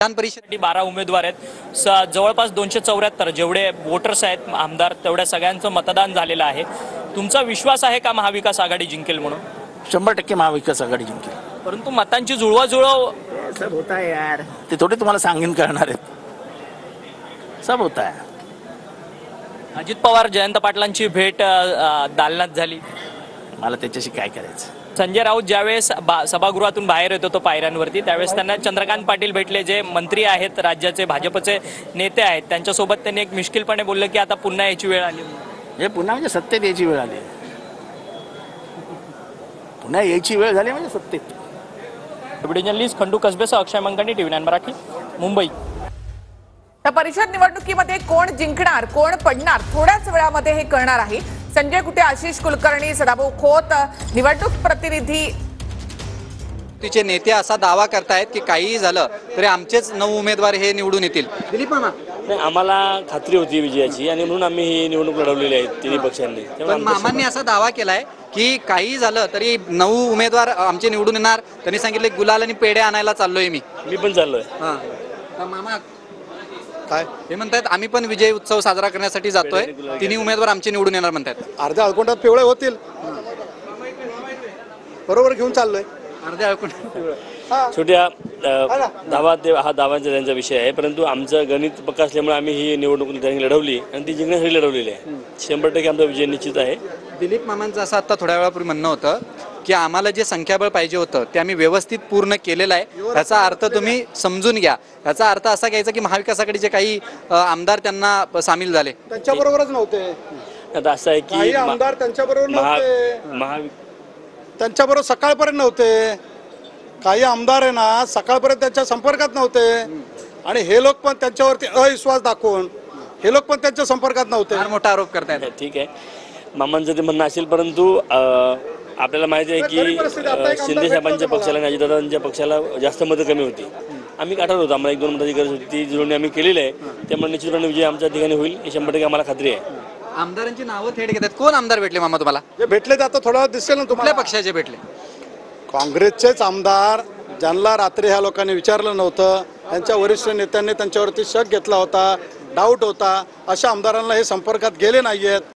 विधान परिषदेसाठी 12 उमेदवार आहेत। जवळपास 274 जेवढे वोटर्स आहेत आमदार तेवढ्या सगळ्यांचं मतदान झालेलं आहे। तुमचा विश्वास आहे का महाविकास आघाडी जिंकेल म्हणून? 100% महाविकास आघाडी जिंकेल। परंतु मतांची जुळवाजुळव सब होता है यार, ते थोडे तुम्हाला सांगून करणार आहेत। सब होता है। अजित पवार जयंत पाटलांची भेट दालनात झाली। मला त्याच्याशी काय करायचं? संजय राऊत ज्यावेळेस सभागृहातून बाहेर येत होतो पायऱ्यांवरती त्यावेळेस त्यांना चंद्रकांत पाटील भेटले, जे मंत्री आहेत, राज्याचे भाजपचे नेते आहेत। त्यांच्यासोबत त्यांनी एक मिश्किलपणे बोललं की आता पुन्हा याची वेळ आली। हे पुन्हा म्हणजे सत्तेत यायची वेळ आली। पुन्हा यायची वेळ झाली म्हणजे सत्तेत। व्हिडिओ जर्नलिस्ट खंडू कसबेसह अक्षय मंगणी, TV9 मराठी, मुंबई। या परिषद निवडणुकीमध्ये कोण जिंकणार कोण पडणार थोड्याच वेळामध्ये हे कळणार आहे। संजय कुटे, आशिष कुलकर्णी, सदाभाऊ खोत निवडणूक प्रतिनिधी तिचे नेते असा दावा करतायत की काहीही झालं तरी आमचेच 9 उमेदवार हे निवडून येतील। दिलीप मामा, नाही, आम्हाला खात्री होती विजयाची आणि म्हणून आम्ही ही निवडणूक लढवलेली आहे तिन्ही पक्षांनी। पण मामांनी असा दावा केलाय की काही झालं तरी 9 उमेदवार आमचे निवडून येणार। त्यांनी सांगितले गुलाल आणि पेढे आणायला चाललोय मी पण चाललोय। मामा काय हे म्हणतात, आम्ही पण विजय उत्सव साजरा करण्यासाठी जातोय, तिन्ही उमेदवार आमचे निवडून येणार म्हणतात। अर्ध्या अळकोंडात पिवळे होतील, बरोबर घेऊन चाललोय। अर्ध्या अळकोंडात छोट्या दावा ते हा दावांचा त्यांचा विषय आहे, परंतु आमचं गणित पक्का असल्यामुळे आम्ही ही निवडणूक त्यांनी लढवली आणि ती जिंकण्यासाठी लढवलेली आहे। 100% आमचा विजय निश्चित आहे। दिलीप मामांचं असं आता थोड्या वेळापूर्वी म्हणणं होतं की आम्हाला जे संख्याबळ पाहिजे होतं ते आम्ही व्यवस्थित पूर्ण केलेलं आहे। याचा अर्थ तुम्ही समजून घ्या। याचा अर्थ असा घ्यायचा की महाविकास आघाडीचे काही आमदार त्यांना सामील झाले, त्यांच्याबरोबरच नव्हते। आता असं आहे काही की आमदार त्यांच्याबरोबर नव्हते, त्यांच्याबरोबर सकाळपर्यंत नव्हते। काही आमदार आहे ना सकाळपर्यंत त्यांच्या संपर्कात नव्हते आणि हे लोक पण त्यांच्यावरती अविश्वास दाखवून हे लोक पण त्यांच्या संपर्कात नव्हते। फार मोठा आरोप करतायत। ठीक आहे, मामांचं ते म्हणणं असेल, परंतु आपल्याला माहिती आहे की शिंदे साहेबांच्या पक्षाला आणि अजितदादांच्या पक्षाला जास्त मतं कमी होती। आम्ही काढत होतो, आम्हाला 1-2 मताची गरज होती, ती जुळवणी आम्ही केलेली आहे। त्यामुळे निश्चितपणे विजय आमच्या ठिकाणी होईल ही 100% आम्हाला खात्री आहे। आमदारांची नावं थेट घेतात। कोण आमदार भेटले मामा तुम्हाला? जे भेटले ते आता थोडा वेळ दिसेल ना कुठल्या तुम्हाला। पक्षाचे भेटले? काँग्रेसचेच आमदार, ज्यांना रात्री ह्या लोकांनी विचारलं नव्हतं, त्यांच्या वरिष्ठ नेत्यांनी त्यांच्यावरती शक घेतला होता, डाऊट होता, अशा आमदारांना हे संपर्कात गेले नाहीयेत।